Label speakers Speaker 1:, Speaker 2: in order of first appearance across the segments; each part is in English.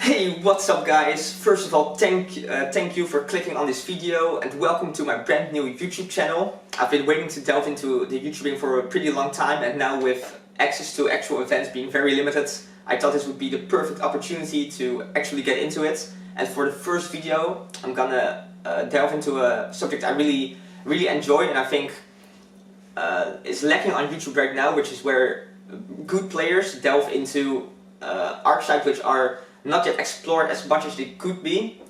Speaker 1: Hey, what's up guys? First of all, thank you for clicking on this video and welcome to my brand new YouTube channel. I've been waiting to delve into the YouTubing for a pretty long time, and now with access to actual events being very limited, I thought this would be the perfect opportunity to actually get into it. And for the first video, I'm gonna delve into a subject I really enjoy and I think is lacking on YouTube right now, which is where good players delve into archetypes which are not yet explored as much as they could be.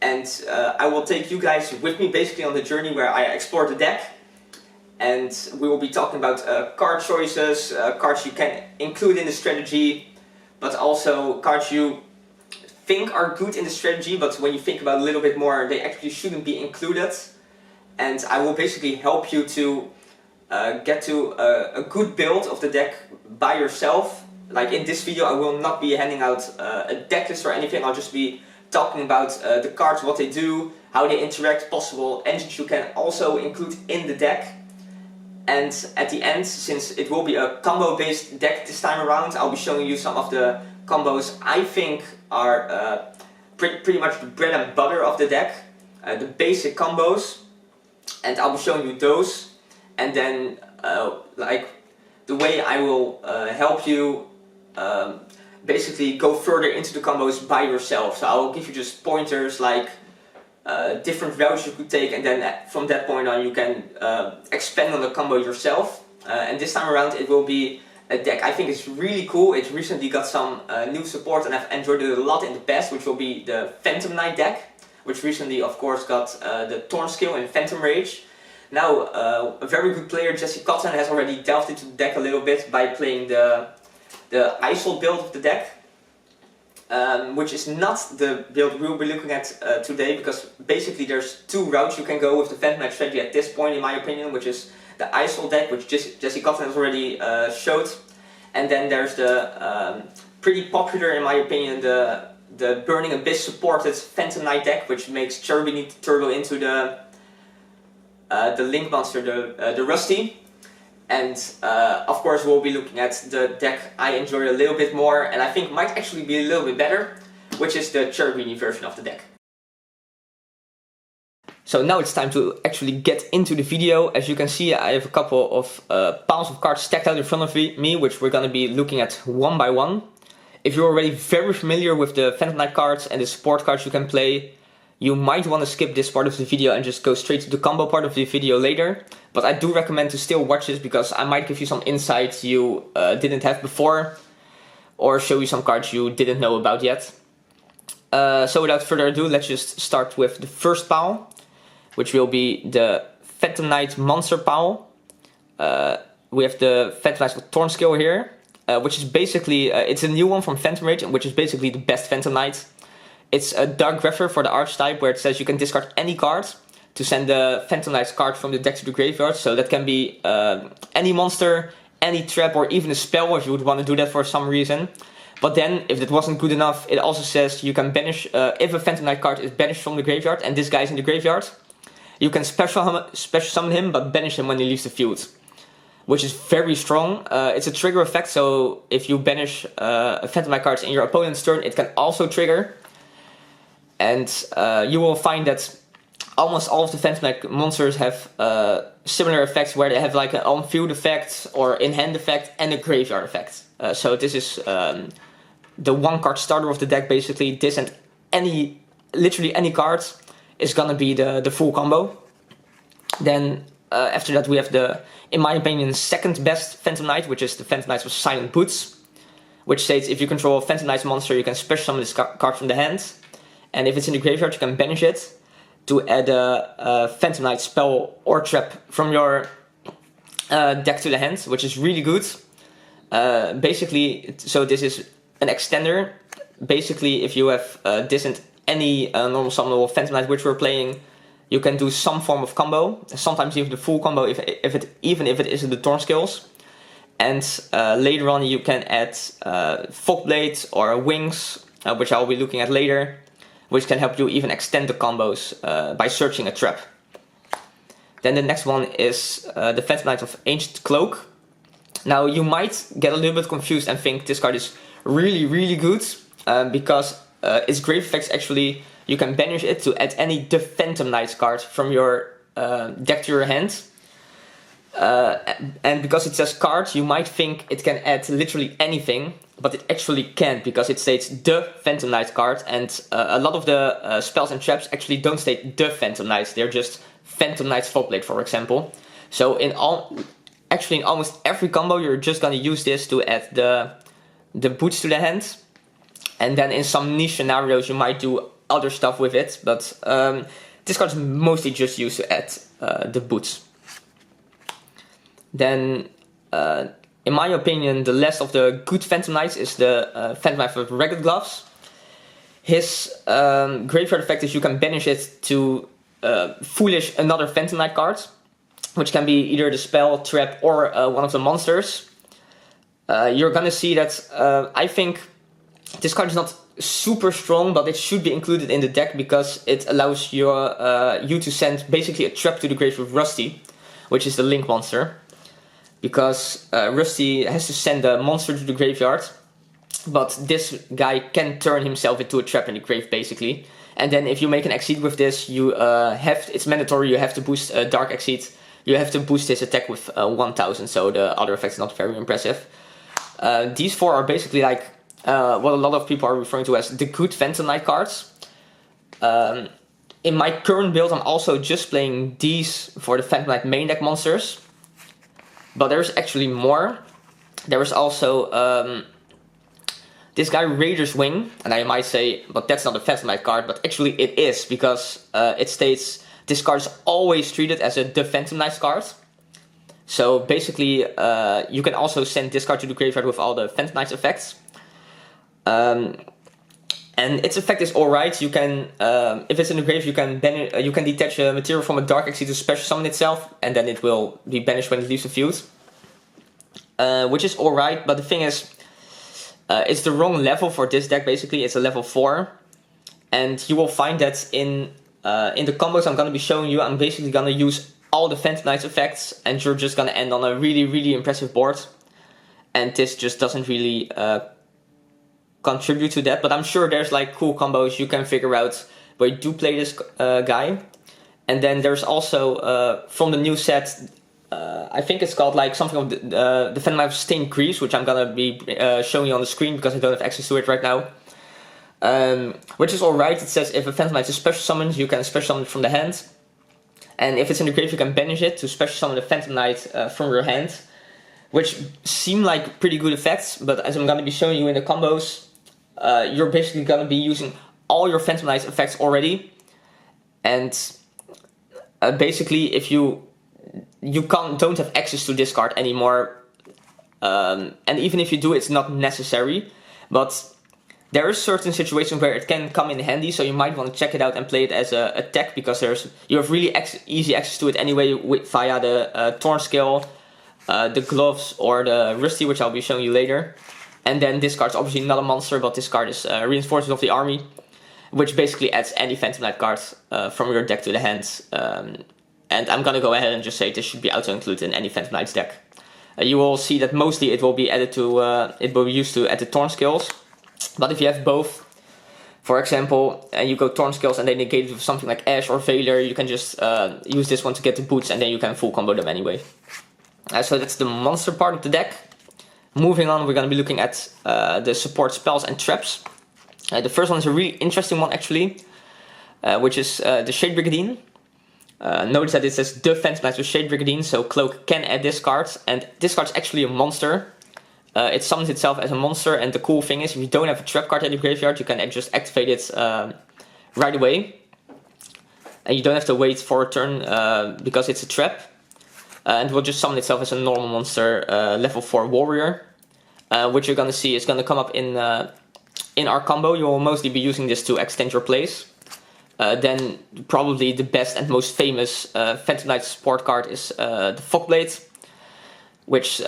Speaker 1: And I will take you guys with me basically on the journey where I explore the deck, and we will be talking about card choices, cards you can include in the strategy, but also cards you think are good in the strategy, but when you think about it a little bit more, they actually shouldn't be included. And I will basically help you to get to a good build of the deck by yourself. Like in this video, I will not be handing out a deck list or anything. I'll just be talking about the cards, what they do, how they interact, possible engines you can also include in the deck. And at the end, since it will be a combo based deck this time around, I'll be showing you some of the combos I think are pretty much the bread and butter of the deck, the basic combos, and I'll be showing you those. And then like the way I will help you basically go further into the combos by yourself. So I will give you just pointers like different routes you could take, and then from that point on you can expand on the combo yourself. And this time around it will be a deck I think is really cool. It recently got some new support and I've enjoyed it a lot in the past, which will be the Phantom Knight deck, which recently of course got the Thorn Skill in Phantom Rage. Now a very good player, Jesse Cotton, has already delved into the deck a little bit by playing the ISOL build of the deck, which is not the build we'll be looking at today, because basically there's two routes you can go with the Phantom Knight strategy at this point in my opinion, which is the ISOL deck, which Jesse Cotton has already showed, and then there's the pretty popular in my opinion the Burning Abyss supported Phantom Knight deck, which makes Cherubini Turtle into the Link monster, the Rusty. And of course we'll be looking at the deck I enjoy a little bit more and I think might actually be a little bit better, which is the Cherubini version of the deck. So now it's time to actually get into the video. As you can see, I have a couple of piles of cards stacked out in front of me, which we're going to be looking at one by one. If you're already very familiar with the Phantom Knight cards and the support cards you can play, you might want to skip this part of the video and just go straight to the combo part of the video later. But I do recommend to still watch this, because I might give you some insights you didn't have before, or show you some cards you didn't know about yet. So without further ado, let's just start with the first pile, which will be the Phantom Knight monster pile. We have the Phantom Knight with Thorn Skill here, which is basically, it's a new one from Phantom Rage, which is basically the best Phantom Knight. It's a Dark Grepher for the archetype, where it says you can discard any card to send the Phantom Knight's card from the deck to the graveyard. So that can be any monster, any trap, or even a spell if you would want to do that for some reason. But then, if that wasn't good enough, it also says you can banish, if a Phantom Knight card is banished from the graveyard and this guy's in the graveyard, you can special summon him but banish him when he leaves the field, which is very strong. It's a trigger effect, so if you banish a Phantom Knight card in your opponent's turn, it can also trigger. And you will find that almost all of the Phantom Knight monsters have similar effects, where they have like an on-field effect or in-hand effect and a graveyard effect. So this is the one card starter of the deck basically. This and literally any card is gonna be the full combo. Then after that we have the, in my opinion, second best Phantom Knight, which is the Phantom Knight with Silent Boots, which states if you control a Phantom Knight monster, you can special summon this card from the hand. And if it's in the graveyard, you can banish it to add a Phantom Knight spell or trap from your deck to the hand, which is really good. Basically, so this is an extender. Basically, if you have this and any normal summonable Phantom Knight which we're playing, you can do some form of combo. Sometimes even the full combo, even if it isn't the Thorn Skills. And later on, you can add Fog Blade or Wings, which I'll be looking at later, which can help you even extend the combos by searching a trap. Then the next one is the Phantom Knight of Ancient Cloak. Now you might get a little bit confused and think this card is really good, because its grave effects actually, you can banish it to add any The Phantom Knights card from your deck to your hand. And because it says cards, you might think it can add literally anything, but it actually can't, because it states The Phantom Knight card, and a lot of the spells and traps actually don't state The Phantom Knights, they're just Phantom Knight's Folkblade, for example. So in almost every combo you're just gonna use this to add the boots to the hand, and then in some niche scenarios you might do other stuff with it, but this card is mostly just used to add the boots. Then, in my opinion, the last of the good Phantom Knights is the Phantom Knight with Ragged Gloves. His graveyard effect is you can banish it to Foolish another Phantom Knight card, which can be either the spell, trap, or one of the monsters. You're gonna see that I think this card is not super strong, but it should be included in the deck because it allows you to send basically a trap to the grave with Rusty, which is the Link monster. Because Rusty has to send a monster to the graveyard, but this guy can turn himself into a trap in the grave basically. And then if you make an Exceed with this, it's mandatory, you have to boost Dark Exceed. You have to boost his attack with 1000, so the other effect is not very impressive. These four are basically like what a lot of people are referring to as the good Phantom Knight cards. In my current build I'm also just playing these for the Phantom Knight main deck monsters. But there's actually more. There is also this guy Raider's Wing, and I might say, but that's not a Phantom Knight card, but actually it is, because it states this card is always treated as a The Phantom Knight card. So basically, you can also send this card to the graveyard with all the Phantom Knights effects. And its effect is alright. You can, if it's in the grave, you can detach a material from a Dark Exceed to special summon itself, and then it will be banished when it leaves the field. Which is alright, but the thing is, it's the wrong level for this deck. Basically, it's a level 4, and you will find that in the combos I'm gonna be showing you, I'm basically gonna use all the Phantom Knights effects, and you're just gonna end on a really, really impressive board. And this just doesn't really contribute to that, but I'm sure there's like cool combos you can figure out where you do play this guy. And then there's also from the new set, I think it's called like something of the Phantom Knight of Stained Greaves, which I'm gonna be showing you on the screen because I don't have access to it right now. Which is alright. It says if a Phantom Knight is special summoned, you can special summon it from the hand, and if it's in the grave you can banish it to special summon the Phantom Knight from your hand, which seem like pretty good effects, but as I'm gonna be showing you in the combos, you're basically gonna be using all your Phantom Knight effects already, and basically if you don't have access to this card anymore, and even if you do, it's not necessary, but there are certain situations where it can come in handy, so you might want to check it out and play it as a tech, because you have really easy access to it anyway via the Thorn Scale, the Gloves, or the Rusty, which I'll be showing you later. And then this card's obviously not a monster, but this card is Reinforcement of the Army, which basically adds any Phantom Knight card from your deck to the hand. And I'm gonna go ahead and just say this should be auto-included in any Phantom Knights deck. You will see that mostly it will be added to, it will be used to add the Thorn Scales. But if you have both, for example, and you go Thorn Scales and they negate it with something like Ash or Valor, you can just use this one to get the boots, and then you can full combo them anyway. So that's the monster part of the deck. Moving on, we're going to be looking at the support spells and traps. The first one is a really interesting one actually, which is the Shade Brigadine. Notice that it says the Phantom Knight with Shade Brigadine, so Cloak can add this card, and this card is actually a monster. It summons itself as a monster, and the cool thing is if you don't have a trap card in the graveyard, you can just activate it right away. And you don't have to wait for a turn because it's a trap. And it will just summon itself as a normal monster, level 4 warrior. Which you're gonna see is gonna come up in our combo. You will mostly be using this to extend your plays. Then probably the best and most famous Phantom Knight support card is the Folkblade, which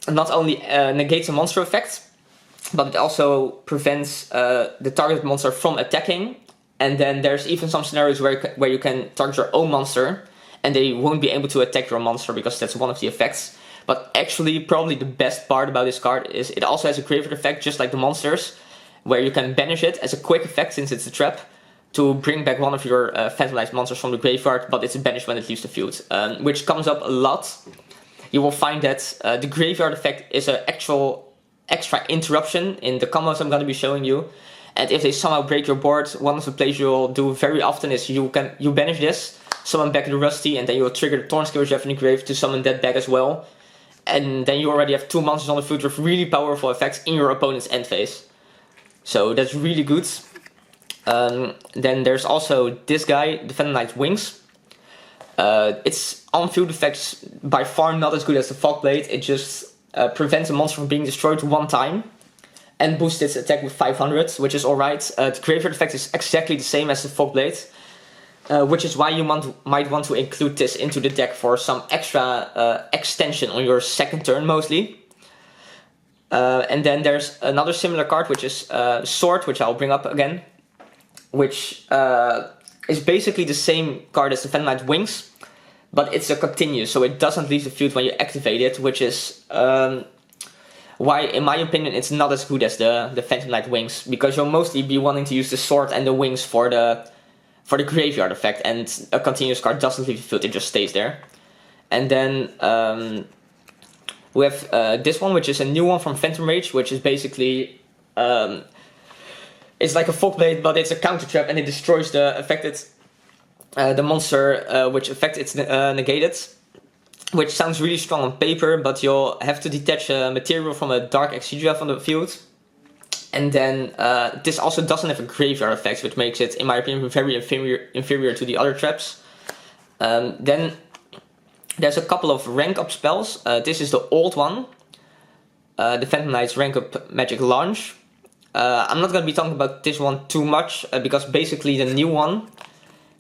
Speaker 1: not only negates a monster effect, but it also prevents the target monster from attacking. And then there's even some scenarios where you can target your own monster, and they won't be able to attack your monster because that's one of the effects. But actually, probably the best part about this card is it also has a graveyard effect, just like the monsters. where you can banish it as a quick effect since it's a trap to bring back one of your Phantomized monsters from the graveyard, but it's banished when it leaves the field, which comes up a lot. You will find that the graveyard effect is an actual extra interruption in the combos I'm going to be showing you. And if they somehow break your board, one of the plays you'll do very often is you banish this, summon back the Rusty, and then you'll trigger the Thorn Skewers you have in the grave to summon that back as well. And then you already have 2 monsters on the field with really powerful effects in your opponent's end phase. So that's really good. Then there's also this guy, the Phantom Knight's Wings. Its on-field effects by far not as good as the Fogblade. It just prevents a monster from being destroyed 1 time and boosts its attack with 500, which is alright. The graveyard effect is exactly the same as the Fogblade, which is why you might want to include this into the deck for some extra extension on your second turn mostly. And then there's another similar card, which is Sword, which I'll bring up again, which is basically the same card as the Phantom Knight's Wings, but it's a continuous, so it doesn't leave the field when you activate it, which is why, in my opinion, it's not as good as the Phantom Knight Wings, because you'll mostly be wanting to use the Sword and the Wings for the graveyard effect, and a continuous card doesn't leave the field, it just stays there. And then we have this one, which is a new one from Phantom Rage, which is basically it's like a Fogblade, but it's a counter trap, and it destroys the affected the monster which affects it's negated, which sounds really strong on paper, but you'll have to detach a material from a Dark Exedra from the field. And then this also doesn't have a graveyard effect, which makes it, in my opinion, very inferior to the other traps. Then there's a couple of rank up spells. This is the old one, the Phantom Knight's rank up magic launch. I'm not going to be talking about this one too much, because basically the new one,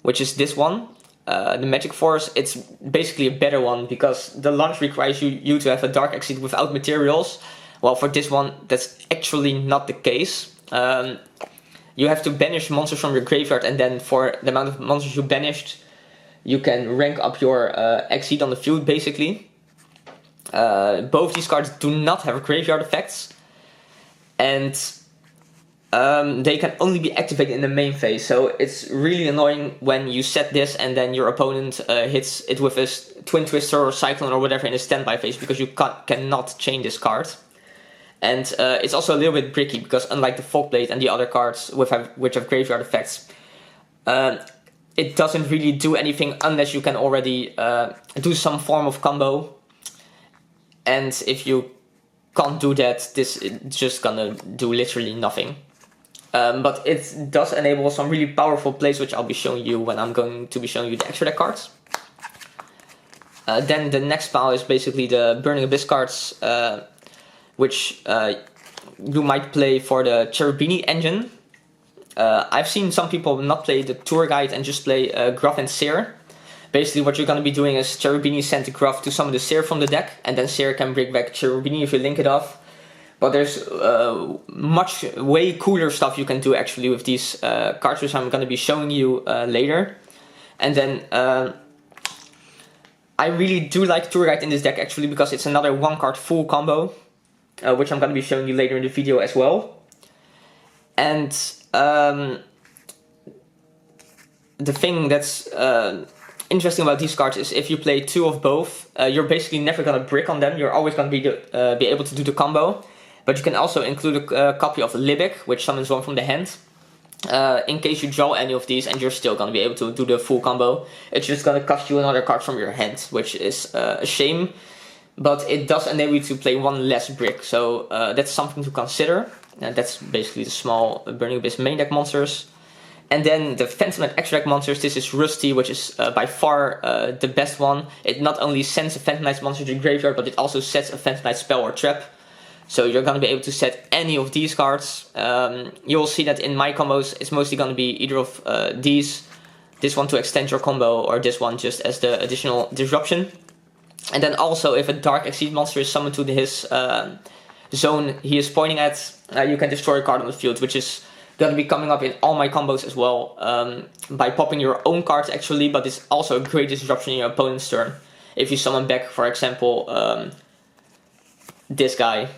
Speaker 1: which is this one, the Magic Force, it's basically a better one, because the launch requires you to have a Dark Exit without materials. Well, for this one, that's actually not the case. You have to banish monsters from your graveyard, and then for the amount of monsters you banished, you can rank up your Exit on the field, basically. Both these cards do not have graveyard effects, and they can only be activated in the main phase, so it's really annoying when you set this and then your opponent hits it with a Twin Twister or Cyclone or whatever in a standby phase, because you cannot chain this card. And it's also a little bit bricky, because unlike the Fogblade and the other cards which have graveyard effects, it doesn't really do anything unless you can already do some form of combo. And if you can't do that, this is just gonna do literally nothing. But it does enable some really powerful plays, which I'll be showing you when I'm going to be showing you the extra deck cards. Then the next pile is basically the Burning Abyss cards, which you might play for the Cherubini engine. I've seen some people not play the Tour Guide and just play Gruff and Seer. Basically what you're going to be doing is Cherubini send the Gruff to summon the Seer from the deck, and then Seer can bring back Cherubini if you link it off. But there's way cooler stuff you can do actually with these cards, which I'm going to be showing you later. And then I really do like Tour Guide in this deck actually, because it's another 1-card full combo, which I'm going to be showing you later in the video as well. And the thing that's interesting about these cards is if you play 2 of both, you're basically never going to brick on them. You're always going to be able to do the combo. But you can also include a copy of Libic, which summons one from the hand, in case you draw any of these, and you're still going to be able to do the full combo. It's just going to cost you another card from your hand, which is a shame. But it does enable you to play 1 less brick, so that's something to consider. That's basically the small Burning Abyss main deck monsters. And then the Phantom Knight extra deck monsters, this is Rusty, which is by far the best one. It not only sends a Phantom Knight monster to the graveyard, but it also sets a Phantom Knight spell or trap. So you're going to be able to set any of these cards. You'll see that in my combos, it's mostly going to be either of these. This one to extend your combo, or this one just as the additional disruption. And then also, if a Dark Exceed monster is summoned to his zone he is pointing at, you can destroy a card on the field, which is going to be coming up in all my combos as well, by popping your own cards actually, but it's also a great disruption in your opponent's turn. If you summon back, for example, this guy,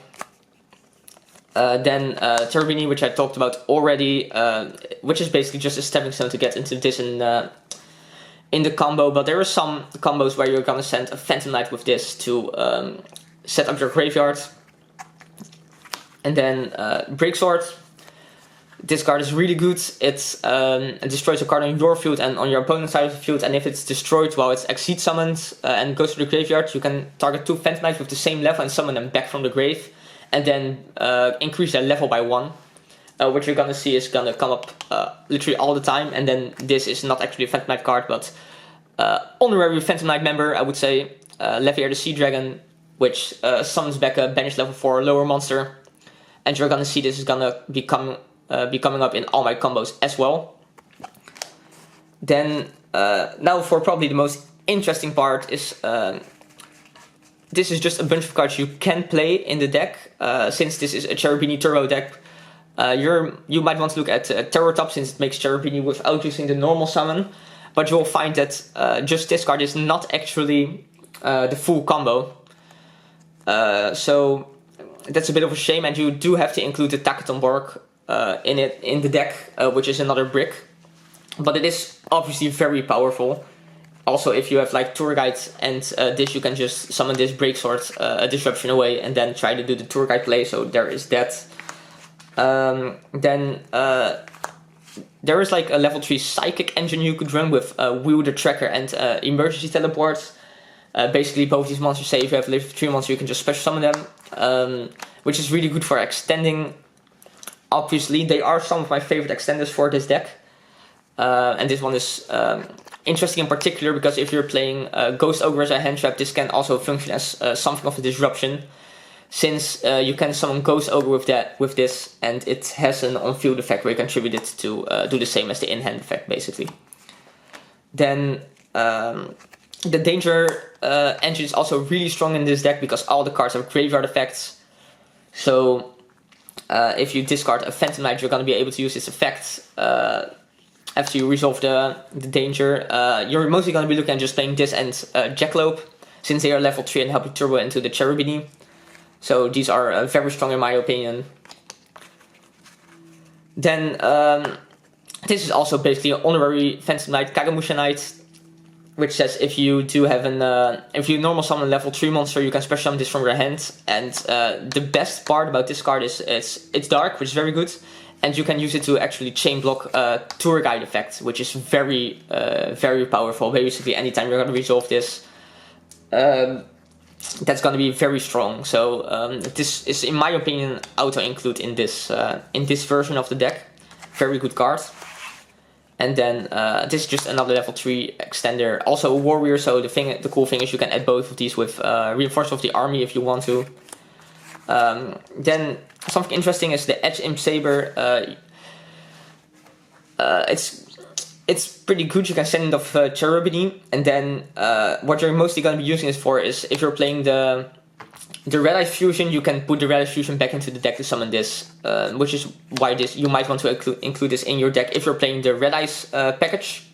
Speaker 1: Then Cherubini, which I talked about already, which is basically just a stepping stone to get into this in the combo. But there are some combos where you're gonna send a Phantom Knight with this to set up your graveyard. And then Breaksword. This card is really good. It destroys a card on your field and on your opponent's side of the field, and if it's destroyed while it's Exceed summoned and goes to the graveyard, you can target 2 Phantom Knights with the same level and summon them back from the grave, and then increase their level by 1. What you're gonna see is gonna come up literally all the time, and then this is not actually a Phantom Knight card, but honorary Phantom Knight member, I would say. Leviair the Sea Dragon, which summons back a banished level 4 lower monster, and you're gonna see this is gonna be coming up in all my combos as well. Then now for probably the most interesting part is this is just a bunch of cards you can play in the deck. Since this is a Cherubini Turbo deck, you might want to look at Terror Top, since it makes Cherubini without using the normal summon, but you'll find that just this card is not actually the full combo. So that's a bit of a shame, and you do have to include the Takaton in the deck, which is another brick, but it is obviously very powerful. Also, if you have like Tour Guide and this, you can just summon this Breaksword, a Disruption away, and then try to do the Tour Guide play. So there is that. Then there is like a level 3 Psychic engine you could run with Wielder Tracker and Emergency Teleport. Basically, both these monsters, say if you have level 3 monsters, you can just special summon them, which is really good for extending. Obviously, they are some of my favorite extenders for this deck. And this one is interesting in particular because if you're playing Ghost Ogre as a hand trap, this can also function as something of a disruption. Since you can summon Ghost Ogre with this, and it has an on-field effect where you can tribute it to do the same as the in-hand effect, basically. Then the Danger engine is also really strong in this deck because all the cards have graveyard effects. So if you discard a Phantom Knight, you're going to be able to use this effect after you resolve the Danger. You're mostly going to be looking at just playing this and Jackalope, since they are level 3 and help you turbo into the Cherubini. So these are very strong in my opinion. Then this is also basically an honorary Phantom Knight, Kagamusha Knight, which says if you do have if you normal summon a level 3 monster, you can special summon this from your hand. And the best part about this card is it's dark, which is very good, and you can use it to actually chain block Tour Guide effect, which is very very powerful. Basically, anytime you're going to resolve this, that's going to be very strong. So this is, in my opinion, auto include in this version of the deck. Very good card. And then this is just another level 3 extender, also a warrior. So the cool thing is you can add both of these with Reinforcement of the Army if you want to. Then something interesting is the Edge Imp Saber. It's pretty good. You can send it off Cherubini, and then what you're mostly going to be using it for is if you're playing the Red Eye Fusion, you can put the Red Eye Fusion back into the deck to summon this, which is why you might want to include this in your deck if you're playing the Red Eyes package.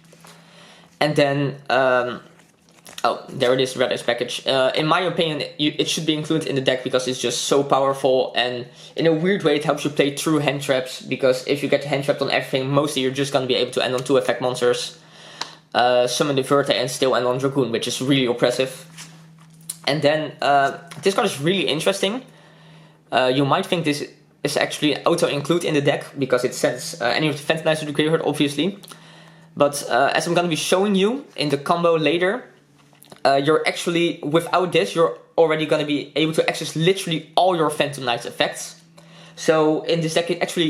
Speaker 1: And then, oh, there it is, Red Eyes package. In my opinion, it should be included in the deck because it's just so powerful, and in a weird way it helps you play true hand traps, because if you get hand trapped on everything, mostly you're just going to be able to end on 2 effect monsters, summon the Verta, and still end on Dragoon, which is really oppressive. And then this card is really interesting. You might think this is actually auto-include in the deck because it sends any of the Phantom Knights to the graveyard, obviously. But as I'm going to be showing you in the combo later, you're actually, without this, you're already going to be able to access literally all your Phantom Knights effects. So in this deck,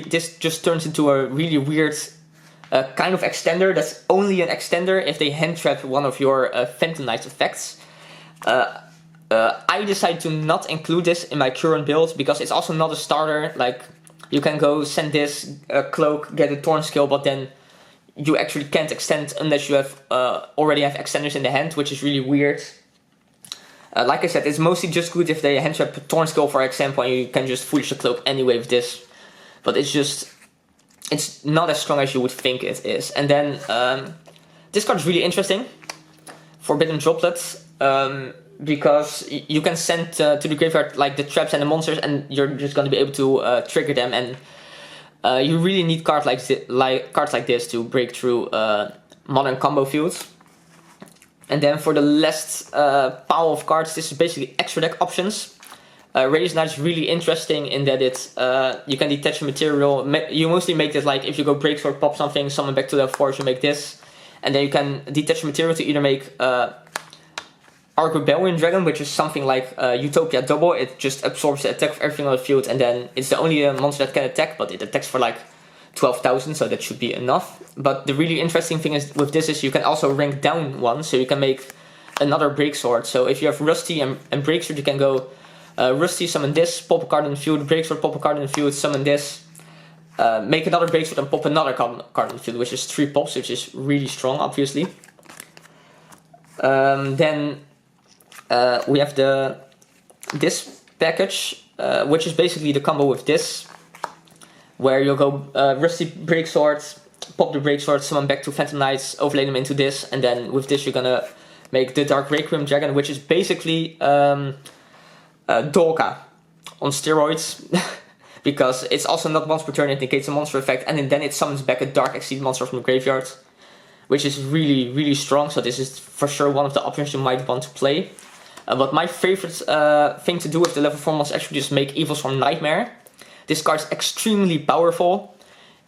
Speaker 1: this just turns into a really weird kind of extender that's only an extender if they hand trap one of your Phantom Knights effects. I decided to not include this in my current build because it's also not a starter. Like, you can go send this cloak, get a Torn Skill, but then you actually can't extend unless you have already have extenders in the hand, which is really weird. Like I said, it's mostly just good if they hand trap Torn Skill, for example, and you can just foolish the cloak anyway with this. But it's not as strong as you would think it is. And then this card is really interesting, Forbidden Droplets. because you can send to the graveyard like the traps and the monsters, and you're just going to be able to trigger them, and you really need cards like this to break through modern combo fields. And then for the last pile of cards, this is basically extra deck options. Radius Knight is really interesting in that it's you can detach material. You mostly make this like if you go break sword, pop something, summon back to level 4, you make this, and then you can detach material to either make Arc Rebellion Dragon, which is something like Utopia Double. It just absorbs the attack of everything on the field, and then it's the only monster that can attack, but it attacks for like 12,000, so that should be enough. But the really interesting thing is with this is you can also rank down one, so you can make another break sword. So if you have Rusty and break sword, you can go Rusty, summon this, pop a card in the field, break sword, pop a card in the field, summon this, make another break sword and pop another card in the field, which is 3 pops, which is really strong, obviously. Then we have this package, which is basically the combo with this, where you'll go Rusty break sword, pop the break sword, summon back to Phantom Knights, overlay them into this, and then with this you're gonna make the Dark Requiem Dragon, which is basically Dolka on steroids, because it's also not once per turn, it negates a monster effect, and then it summons back a Dark Exceed monster from the graveyard, which is really strong. So this is for sure one of the options you might want to play. But my favorite thing to do with the level 4 monster is actually just make Evil Swarm Nightmare. This card is extremely powerful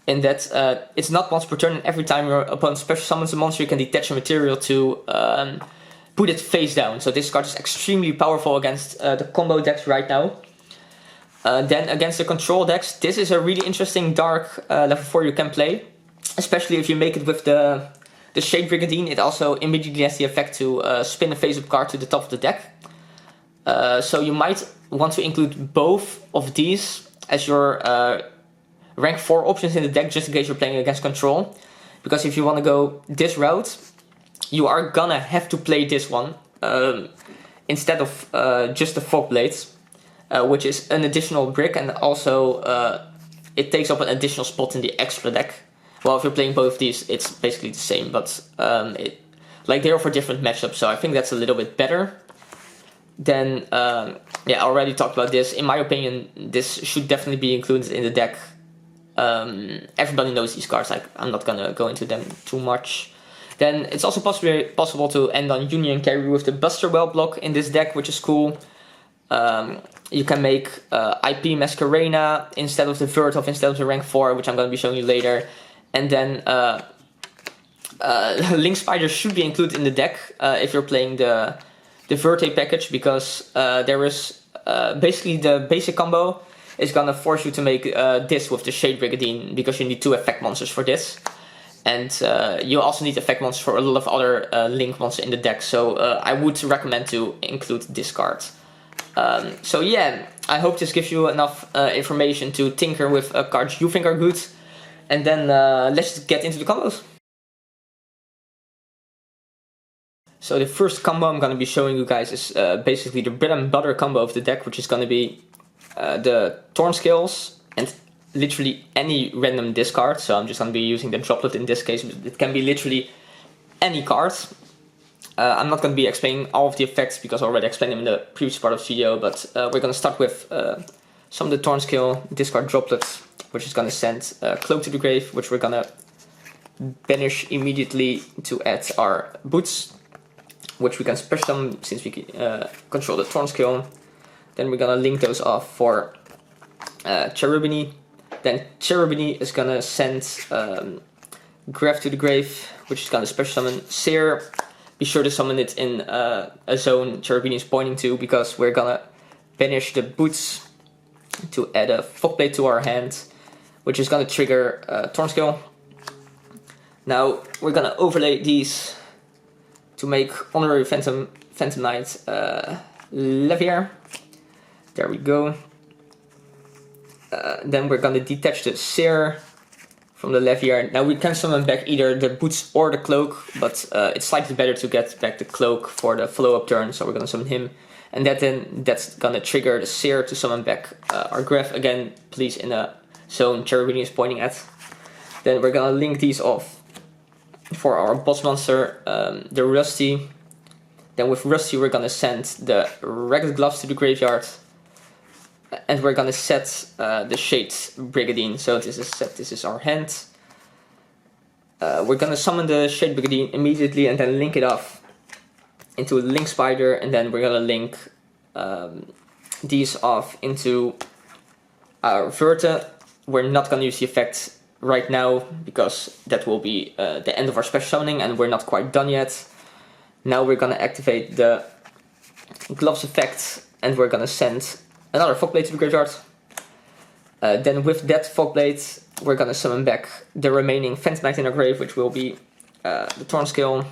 Speaker 1: in that it's not once per turn, and every time your opponent special summons a monster, you can detach a material to put it face down. So this card is extremely powerful against the combo decks right now. Then against the control decks, this is a really interesting dark level 4 you can play, especially if you make it with the Shade Brigandine. It also immediately has the effect to spin a face-up card to the top of the deck. So you might want to include both of these as your rank 4 options in the deck, just in case you're playing against control. Because if you want to go this route, you are gonna have to play this one instead of just the Fog Blades, which is an additional brick, and also it takes up an additional spot in the extra deck. Well, if you're playing both of these, it's basically the same, but they're for different matchups, so I think that's a little bit better. Then, yeah, I already talked about this. In my opinion, this should definitely be included in the deck. Everybody knows these cards, I'm not gonna go into them too much. Then it's also possible to end on Union Carry with the Buster Well block in this deck, which is cool. You can make IP Masquerena instead of the Vertov, instead of the rank 4, which I'm gonna be showing you later. And then Link Spider should be included in the deck if you're playing the Verte package, because there is basically the basic combo is gonna force you to make this with the Shade Brigandine, because you need 2 effect monsters for this. And you also need effect monsters for a lot of other Link monsters in the deck, so I would recommend to include this card. So yeah, I hope this gives you enough information to tinker with cards you think are good. And then let's get into the combos. So the first combo I'm going to be showing you guys is basically the bread and butter combo of the deck, which is going to be the Thorn Scales and literally any random discard. So I'm just going to be using the droplet in this case, but it can be literally any card. I'm not going to be explaining all of the effects because I already explained them in the previous part of the video, but we're going to start with some of the Thorn Scale discard droplets, which is going to send Cloak to the grave, which we're going to banish immediately to add our boots, which we can special summon since we control the Thorn Scale. Then we're going to link those off for Cherubini. Then Cherubini is going to send Graf to the grave, which is going to special summon Seer. Be sure to summon it in a zone Cherubini is pointing to, because we're going to banish the boots to add a Fogblade to our hand, which is going to trigger Thorn Scale. Now we're going to overlay these to make Honorary Phantom Knight Levier. There we go. Then we're going to detach the Seer from the Levier. Now we can summon back either the boots or the cloak, but it's slightly better to get back the cloak for the follow-up turn, so we're going to summon him. And that's going to trigger the Seer to summon back our Graf, again, please in a zone Cherubini is pointing at. Then we're going to link these off for our boss monster, the Rusty. Then with Rusty we're gonna send the Ragged Gloves to the graveyard. And we're gonna set the Shade Brigandine. So this is our hand. We're gonna summon the Shade Brigandine immediately and then link it off into a Link Spider, and then we're gonna link these off into our Verte. We're not gonna use the effect right now because that will be the end of our special summoning and we're not quite done yet. Now we're gonna activate the Gloves effect and we're gonna send another Fog Blade to the graveyard. Then with that Fog Blade we're gonna summon back the remaining Phantom Knight in our grave, which will be the Thornscale.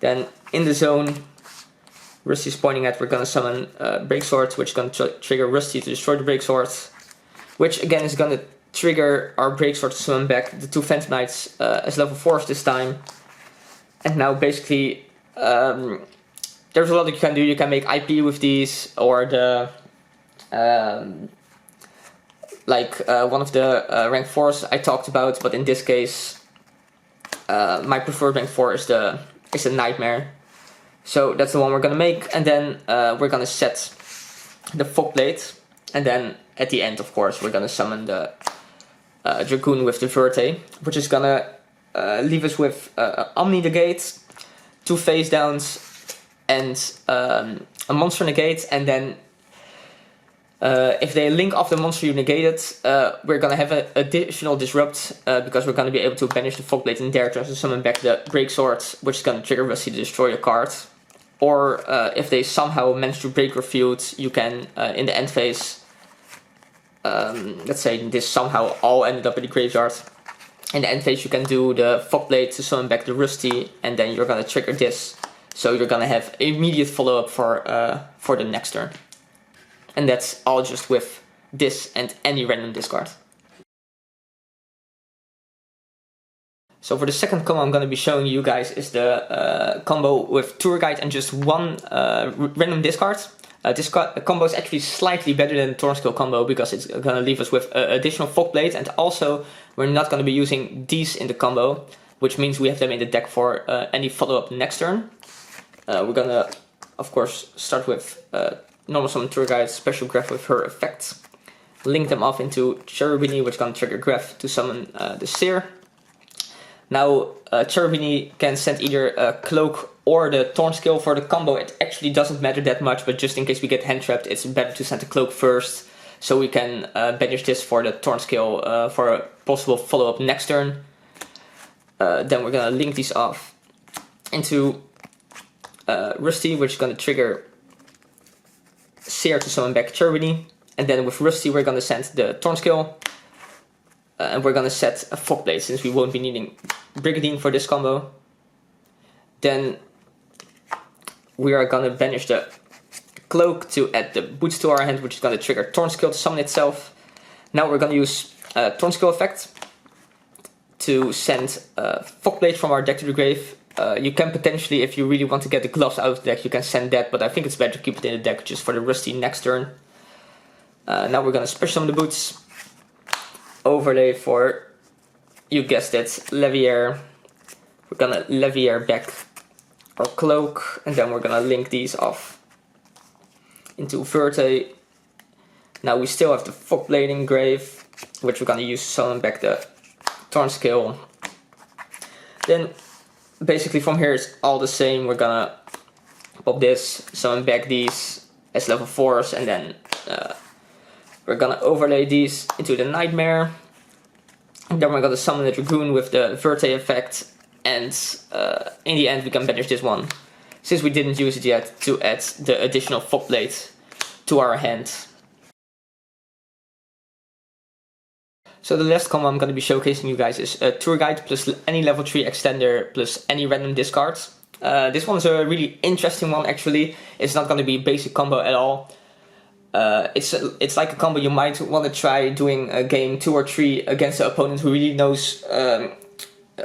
Speaker 1: Then in the zone Rusty's pointing at, we're gonna summon Breaksword, which is gonna trigger Rusty to destroy the Breaksword, which again is gonna trigger our Breaksword to summon back the 2 Phantom Knights as level 4s this time. And now basically there's a lot that you can do. You can make IP with these, or the one of the rank 4s I talked about, but in this case my preferred rank 4 is the Nightmare. So that's the one we're gonna make, and then we're gonna set the Fog Blade, and then at the end, of course, we're gonna summon the Dragoon with the Verte, which is gonna leave us with Omni Negate, 2 face downs, and a monster negate, and then if they link off the monster you negated, we're gonna have an additional disrupt because we're gonna be able to banish the Fog Blade in their turn to summon back the Breaksword, which is gonna trigger Rusty to destroy a card. Or if they somehow manage to break your field, you can in the end phase, let's say this somehow all ended up in the graveyard. In the end phase you can do the Fog Blade to summon back the Rusty, and then you're gonna trigger this. So you're gonna have immediate follow up for the next turn. And that's all just with this and any random discard. So for the second combo I'm going to be showing you guys is the combo with Tour Guide and just one random discard. This combo is actually slightly better than the Thornscale combo because it's going to leave us with additional Fog Blade, and also we're not going to be using these in the combo, which means we have them in the deck for any follow-up next turn. We're going to, of course, start with normal summon Tour Guide, special Graph with her effect. Link them off into Cherubini, which is going to trigger Graph to summon the Seer. Now, Cherubini can send either a Cloak or the Thornscale for the combo. It actually doesn't matter that much, but just in case we get hand trapped, it's better to send a Cloak first, so we can banish this for the Thornscale for a possible follow-up next turn. Then we're gonna link these off into Rusty, which is gonna trigger Seer to summon back Cherubini. And then with Rusty we're gonna send the Thornscale. And we're gonna set a Fog Blade since we won't be needing Brigandine for this combo. Then we are gonna banish the Cloak to add the Boots to our hand, which is gonna trigger Thornscale to summon itself. Now we're gonna use Thornscale effect to send Fog Blade from our deck to the grave. You can potentially, if you really want to get the gloves out of the deck, you can send that, but I think it's better to keep it in the deck just for the Rusty next turn. Now we're gonna special summon the Boots. Overlay for, you guessed it, Leviair. We're gonna Leviair back our Cloak, and then we're gonna link these off into Verte. Now we still have the Fog Blade in grave, which we're gonna use to summon back the Thornscale. Then basically from here it's all the same. We're gonna pop this, summon back these as level 4s, and then we're gonna overlay these into the Nightmare. And then we're gonna summon the Dragoon with the Verte effect. And in the end we can banish this one, since we didn't use it yet, to add the additional Fog Blade to our hand. So the last combo I'm gonna be showcasing you guys is a Tour Guide plus any level 3 extender plus any random discards. This one is a really interesting one actually. It's not gonna be a basic combo at all. It's like a combo you might want to try doing a game 2 or 3 against the opponent who really knows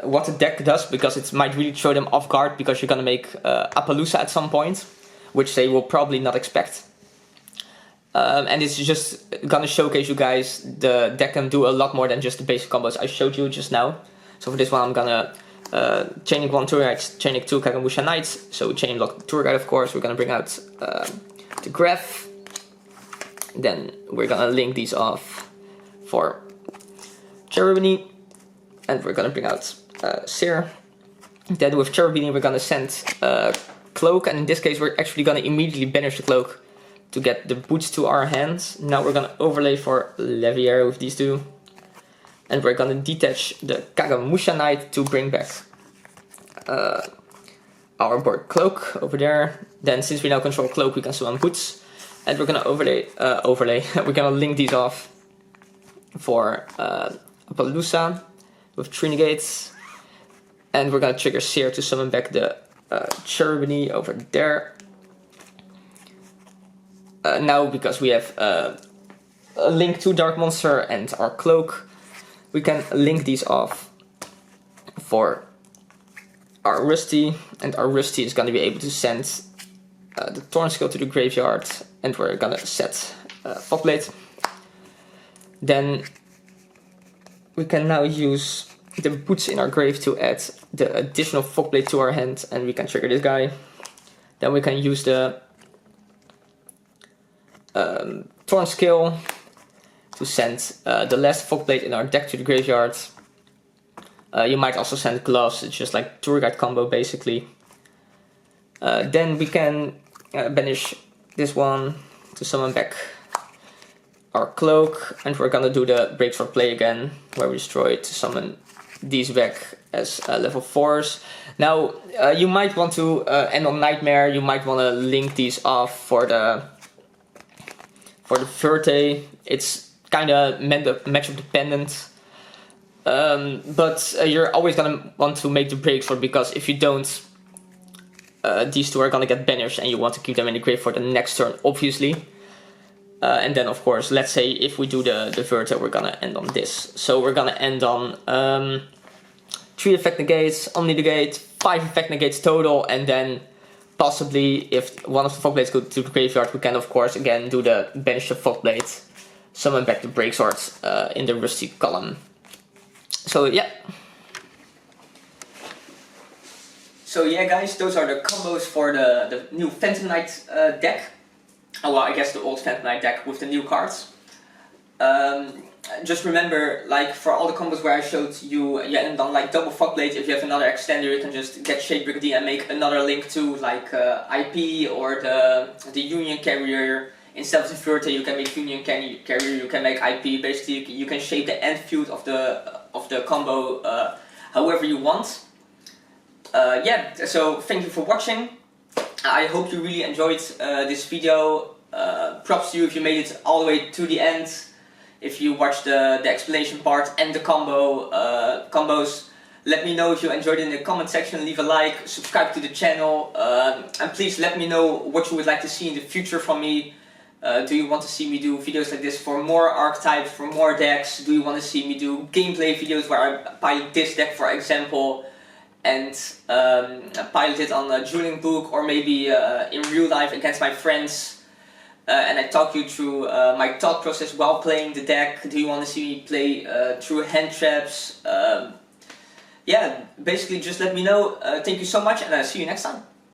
Speaker 1: what the deck does, because it might really throw them off guard, because you're gonna make Appaloosa at some point, which they will probably not expect. And it's just gonna showcase you guys the deck can do a lot more than just the basic combos I showed you just now. So for this one I'm gonna chaining 1 tour guide, chaining 2 Kagamusha Knights, so chain lock tour guide of course. We're gonna bring out the graph, then we're gonna link these off for Cherubini, and we're gonna bring out Seer. Then with Cherubini we're gonna send Cloak, and in this case we're actually gonna immediately banish the Cloak to get the boots to our hands. Now we're gonna overlay for Levier with these two. And we're gonna detach the Kagamusha Knight to bring back our board Cloak over there. Then since we now control Cloak, we can summon boots. And we're gonna overlay, we're gonna link these off for Appaloosa with 3 negates. And we're gonna trigger Seer to summon back the Cherubini over there. Now, because we have a link to Dark Monster and our Cloak, we can link these off for our Rusty, and our Rusty is going to be able to send the Thornskill to the graveyard, and we're going to set Fogblade. Then we can now use the boots in our grave to add the additional Fogblade to our hand, and we can trigger this guy. Then we can use the Thornskill to send the last Fogblade in our deck to the graveyard. You might also send Gloves, it's just like Tour Guide combo basically. Then we can banish this one to summon back our Cloak, and we're gonna do the Breaks for Play again, where we destroy it to summon these back as level 4s. Now you might want to end on Nightmare, you might want to link these off for the Verte. It's kind of matchup dependent, but you're always gonna want to make the breaks for, because if you don't, these two are gonna get banished and you want to keep them in the grave for the next turn, obviously. And then of course, let's say if we do the Verte, we're gonna end on this. So we're gonna end on 3 effect negates, only negate, 5 effect negates total, and then possibly if one of the Fogblades go to the graveyard, we can of course again do the banish the Fogblade, summon back the Break Swords in the Rusty column. So yeah. So yeah guys, those are the combos for the new Phantom Knight deck. Oh well, I guess the old Phantom Knight deck with the new cards. Just remember, like for all the combos where I showed you, you end on like double Fogblade. If you have another extender, you can just get Shade Brigadier and make another link to like IP or the Union Carrier. Instead of the Verte, you can make Union Carrier, you can make IP. Basically, you can shape the end field of the combo however you want. Yeah, so thank you for watching. I hope you really enjoyed this video. Props to you if you made it all the way to the end. If you watched the explanation part and the combos. Let me know if you enjoyed it in the comment section, leave a like, subscribe to the channel, and please let me know what you would like to see in the future from me. Do you want to see me do videos like this for more archetypes, for more decks? Do you want to see me do gameplay videos where I pilot this deck, for example, and pilot it on a dueling book, or maybe in real life against my friends, and I talk you through my thought process while playing the deck? Do you want to see me play through hand traps? Yeah, basically just let me know. Thank you so much, and I'll see you next time.